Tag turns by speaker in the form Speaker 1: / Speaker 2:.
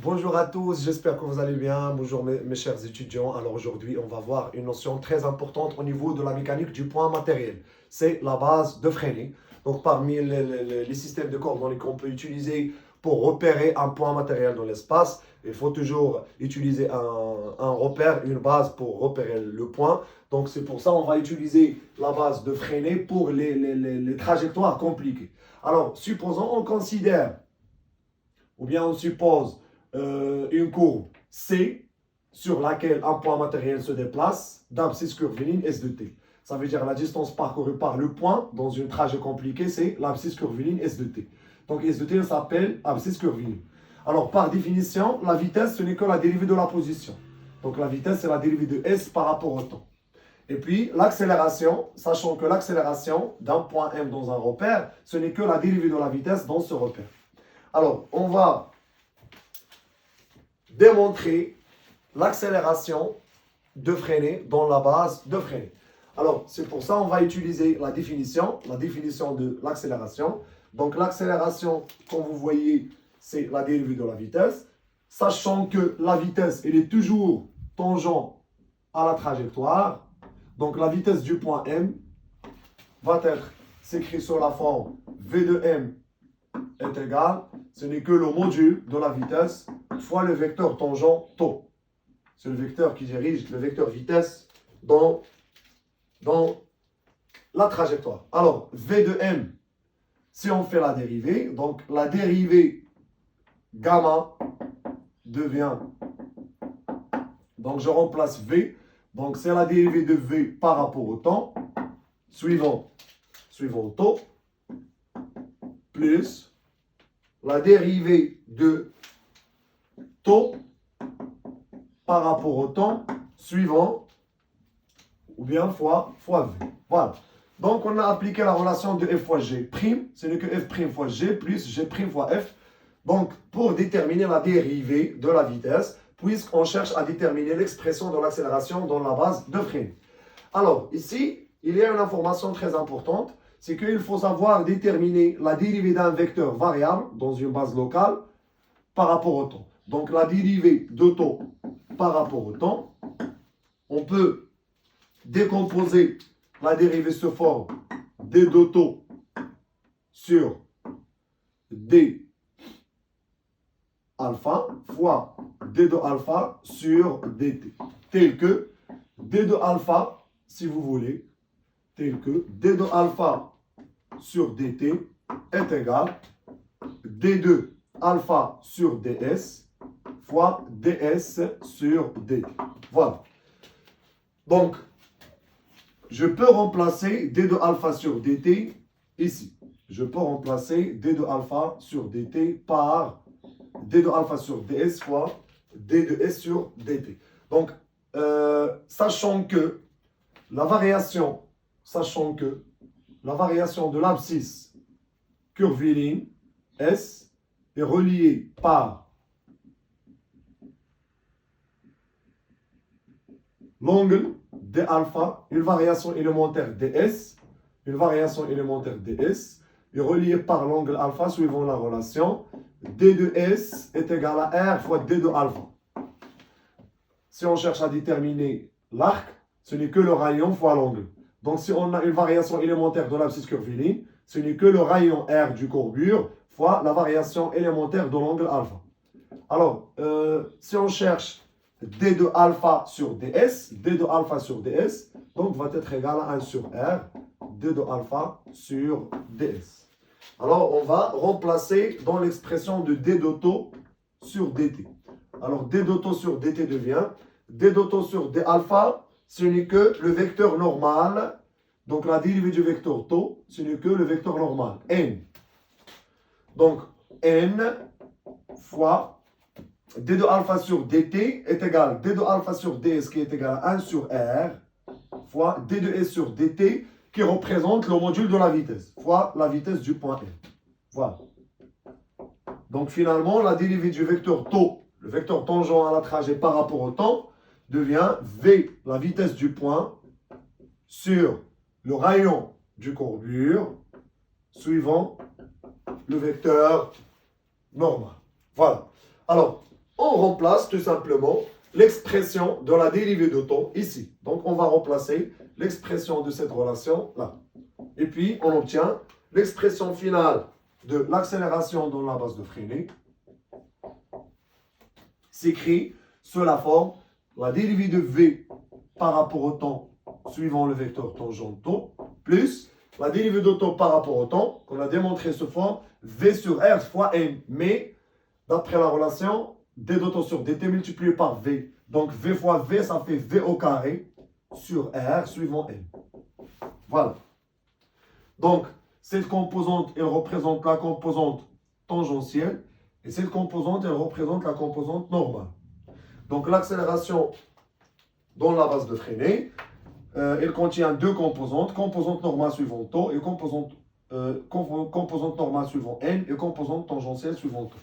Speaker 1: Bonjour à tous, j'espère que vous allez bien. Bonjour mes chers étudiants. Alors aujourd'hui, on va voir une notion très importante au niveau de la mécanique du point matériel. C'est la base de Freinet. Donc parmi les systèmes de coordonnées qu'on peut utiliser pour repérer un point matériel dans l'espace, il faut toujours utiliser un repère, une base pour repérer le point. Donc c'est pour ça qu'on va utiliser la base de Freinet pour les trajectoires compliquées. Alors supposons on considère, ou bien on suppose une courbe C sur laquelle un point matériel se déplace d'abscisse curviligne S de t. Ça veut dire la distance parcourue par le point dans une trajet compliquée, c'est l'abscisse curviligne S de t. Donc S de t s'appelle abscisse curviligne. Alors par définition, la vitesse, ce n'est que la dérivée de la position. Donc la vitesse, c'est la dérivée de S par rapport au temps. Et puis l'accélération, sachant que l'accélération d'un point M dans un repère, ce n'est que la dérivée de la vitesse dans ce repère. Alors, on va démontrer l'accélération de Freinet dans la base de Freinet. Alors, c'est pour ça qu'on va utiliser la définition de l'accélération. Donc, l'accélération, comme vous voyez, c'est la dérivée de la vitesse. Sachant que la vitesse, elle est toujours tangente à la trajectoire. Donc, la vitesse du point M va être s'écrit sur la forme V de M est égal, ce n'est que le module de la vitesse fois le vecteur tangent taux. C'est le vecteur qui dirige le vecteur vitesse dans la trajectoire. Alors, V de M, si on fait la dérivée, donc la dérivée gamma devient, donc je remplace V, donc c'est la dérivée de V par rapport au temps, suivant taux, plus la dérivée de taux par rapport au temps suivant, ou bien fois V. Voilà. Donc, on a appliqué la relation de F fois G', ce n'est que F' fois G plus G' fois F. Donc, pour déterminer la dérivée de la vitesse, puisqu'on cherche à déterminer l'expression de l'accélération dans la base de Freinet. Alors, ici, il y a une information très importante, c'est qu'il faut savoir déterminer la dérivée d'un vecteur variable dans une base locale par rapport au temps. Donc, la dérivée de taux par rapport au temps, on peut décomposer la dérivée sous forme d de taux sur d alpha fois d de alpha sur dt, tel que d de alpha, si vous voulez, tel que d de alpha sur dt est égal d2 alpha sur ds fois ds sur dt. Voilà. Donc, je peux remplacer d de alpha sur dt ici. Je peux remplacer d de alpha sur dt par d de alpha sur ds fois d de s sur dt. Donc, sachant que la variation de l'abscisse curviligne S est reliée par l'angle d alpha, une variation élémentaire ds, est reliée par l'angle alpha suivant la relation d de s est égal à r fois d de alpha. Si on cherche à déterminer l'arc, ce n'est que le rayon fois l'angle. Donc, si on a une variation élémentaire de l'abscisse curviligne, ce n'est que le rayon R du courbure fois la variation élémentaire de l'angle alpha. Alors, si on cherche d de alpha sur ds, donc va être égal à 1 sur R, d de alpha sur ds. Alors, on va remplacer dans l'expression de d de taux sur dt. Alors, d de taux sur dt devient d de taux sur d alpha, ce n'est que le vecteur normal. Donc, la dérivée du vecteur taux, ce n'est que le vecteur normal, n. Donc, n fois d de alpha sur dt est égal d de alpha sur ds qui est égal à 1 sur r fois d de s sur dt qui représente le module de la vitesse fois la vitesse du point n. Voilà. Donc, finalement, la dérivée du vecteur taux, le vecteur tangent à la trajet par rapport au temps, devient v, la vitesse du point, sur le rayon du courbure, suivant le vecteur normal. Voilà. Alors, on remplace tout simplement l'expression de la dérivée de temps ici. Donc, on va remplacer l'expression de cette relation là. Et puis, on obtient l'expression finale de l'accélération dans la base de freinée. S'écrit sous la forme la dérivée de V par rapport au temps suivant le vecteur tangent-taux plus la dérivée de temps par rapport au temps qu'on a démontré sous forme V sur R fois N. Mais d'après la relation, D de temps sur dt multiplié par V. Donc V fois V, ça fait V au carré sur R suivant N. Voilà. Donc, cette composante, elle représente la composante tangentielle et cette composante, elle représente la composante normale. Donc, l'accélération dans la base de freinée, elle contient deux composantes, composante normale suivant taux et composante normale suivant N et composante tangentielle suivant taux.